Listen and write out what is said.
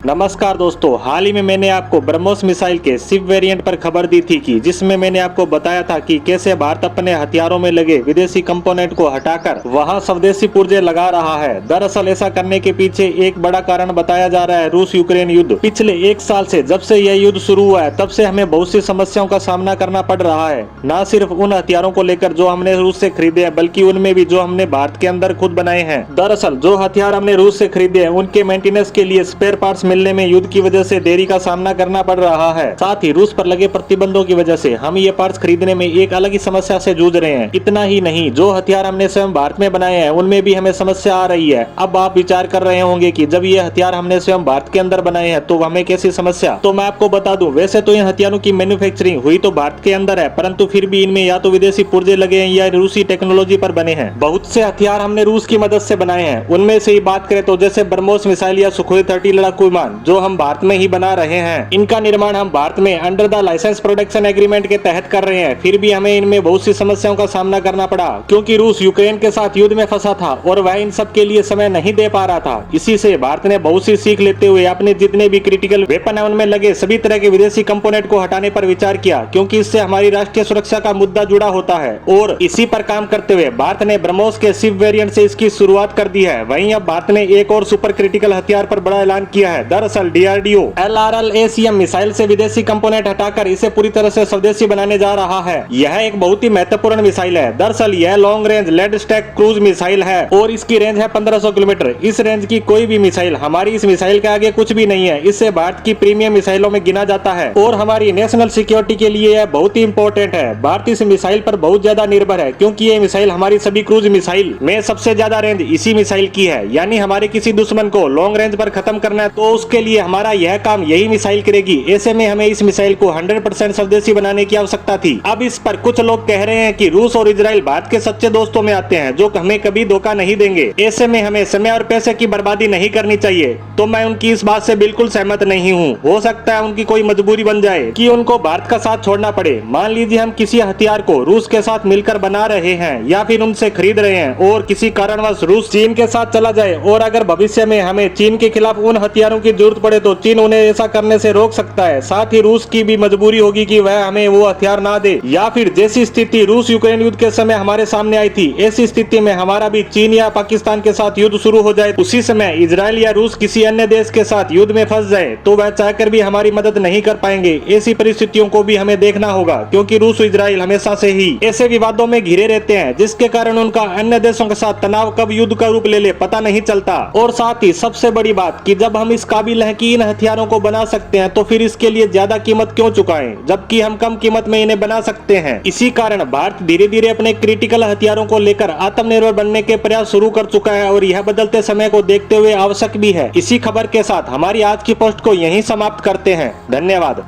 नमस्कार दोस्तों, हाल ही में मैंने आपको ब्रह्मोस मिसाइल के शिव वेरिएंट पर खबर दी थी कि जिसमें मैंने आपको बताया था कि कैसे भारत अपने हथियारों में लगे विदेशी कंपोनेंट को हटाकर वहां स्वदेशी पुर्जे लगा रहा है। दरअसल ऐसा करने के पीछे एक बड़ा कारण बताया जा रहा है रूस यूक्रेन युद्ध। पिछले एक साल से जब से यह युद्ध शुरू हुआ है तब से हमें बहुत सी समस्याओं का सामना करना पड़ रहा है। न सिर्फ उन हथियारों को लेकर जो हमने रूस से खरीदे हैं, बल्कि उनमें भी जो हमने भारत के अंदर खुद बनाए हैं। दरअसल जो हथियार हमने रूस से खरीदे हैं उनके मेंटेनेंस के लिए स्पेयर पार्ट्स मिलने में युद्ध की वजह से देरी का सामना करना पड़ रहा है। साथ ही रूस पर लगे प्रतिबंधों की वजह से हम ये पार्ट्स खरीदने में एक अलग ही समस्या से जूझ रहे हैं। इतना ही नहीं, जो हथियार हमने स्वयं भारत में बनाए हैं उनमें भी हमें समस्या आ रही है। अब आप विचार कर रहे होंगे कि जब ये हथियार हमने स्वयं भारत के अंदर बनाए हैं तो हमें कैसी समस्या। तो मैं आपको बता दूं, वैसे तो इन हथियारों की मैन्युफैक्चरिंग हुई तो भारत के अंदर है, परंतु फिर भी इनमें या तो विदेशी पुर्जे लगे हैं या रूसी टेक्नोलॉजी पर बने हैं। बहुत से हथियार हमने रूस की मदद से बनाए हैं। उनमें से ही बात करें तो जैसे ब्रह्मोस मिसाइल या सुखोई 30 लड़ाकू विमान जो हम भारत में ही बना रहे हैं, इनका निर्माण हम भारत में under the licence production agreement के तहत कर रहे हैं। फिर भी हमें इनमें बहुत सी समस्याओं का सामना करना पड़ा, क्योंकि रूस यूक्रेन के साथ युद्ध में फंसा था और वह इन सब के लिए समय नहीं दे पा रहा था। इसी से भारत ने बहुत सी सीख लेते हुए अपने जितने भी क्रिटिकल वेपन है उनमें लगे सभी तरह के विदेशी कंपोनेंट को हटाने पर विचार किया, क्योंकि इससे हमारी राष्ट्रीय सुरक्षा का मुद्दा जुड़ा होता है। और इसी पर काम करते हुए भारत ने ब्रह्मोस के शिव वेरिएंट से इसकी शुरुआत कर दी है। वहीं अब भारत ने एक और सुपर क्रिटिकल हथियार पर बड़ा ऐलान किया है। दरअसल DRDO LRL-ACM मिसाइल से विदेशी कंपोनेंट हटाकर इसे पूरी तरह से स्वदेशी बनाने जा रहा है। यह एक बहुत ही महत्वपूर्ण मिसाइल है। दरअसल यह long range land attack cruise missile है और इसकी रेंज है 1500 किलोमीटर। इस रेंज की कोई भी मिसाइल हमारी इस मिसाइल के आगे कुछ भी नहीं है। इससे भारत की प्रीमियम मिसाइलों में गिना जाता है और हमारी नेशनल सिक्योरिटी के लिए यह बहुत ही इंपॉर्टेंट है। भारत इस मिसाइल पर बहुत ज्यादा निर्भर है, क्योंकि ये मिसाइल हमारी सभी क्रूज मिसाइल में सबसे ज्यादा रेंज इसी मिसाइल की है। यानी हमारे किसी दुश्मन को लॉन्ग रेंज पर खत्म करना है तो उसके लिए हमारा यह काम यही मिसाइल करेगी। ऐसे में हमें इस मिसाइल को 100% स्वदेशी बनाने की आवश्यकता थी। अब इस पर कुछ लोग कह रहे हैं कि रूस और इजराइल भारत के सच्चे दोस्तों में आते हैं जो हमें कभी धोखा नहीं देंगे। ऐसे में हमें समय और पैसे की बर्बादी नहीं करनी चाहिए। तो मैं उनकी इस बात से बिल्कुल सहमत नहीं हूँ। हो सकता है उनकी कोई मजबूरी बन जाए कि उनको भारत का साथ छोड़ना पड़े। मान लीजिए हम किसी हथियार को रूस के साथ मिलकर बना रहे हैं या फिर उनसे खरीद रहे हैं और किसी कारणवश रूस चीन के साथ चला जाए और अगर भविष्य में हमें चीन के खिलाफ उन हथियारों की जरूरत पड़े तो चीन उन्हें ऐसा करने से रोक सकता है। साथ ही रूस की भी मजबूरी होगी कि वह हमें वो हथियार ना दे। या फिर जैसी स्थिति रूस यूक्रेन युद्ध के समय हमारे सामने आई थी, ऐसी स्थिति में हमारा भी चीन या पाकिस्तान के साथ युद्ध शुरू हो जाए, उसी समय इजराइल या रूस किसी अन्य देश के साथ युद्ध में फंस जाए तो वह चाहकर भी हमारी मदद नहीं कर पाएंगे। ऐसी परिस्थितियों को भी हमें देखना होगा, क्योंकि रूस और इजराइल हमेशा से ही ऐसे विवादों में घिरे रहते हैं, जिसके कारण उनका अन्य देशों के साथ तनाव कब युद्ध का रूप ले ले पता नहीं चलता। और साथ ही सबसे बड़ी बात कि जब हम इस काबिल हैं कि इन हथियारों को बना सकते हैं तो फिर इसके लिए ज्यादा कीमत क्यों चुकाएं, जबकि हम कम कीमत में इन्हें बना सकते हैं। इसी कारण भारत धीरे धीरे अपने क्रिटिकल हथियारों को लेकर आत्मनिर्भर बनने के प्रयास शुरू कर चुका है और यह बदलते समय को देखते हुए आवश्यक भी है। इसी खबर के साथ हमारी आज की पोस्ट को यहीं समाप्त करते हैं। धन्यवाद।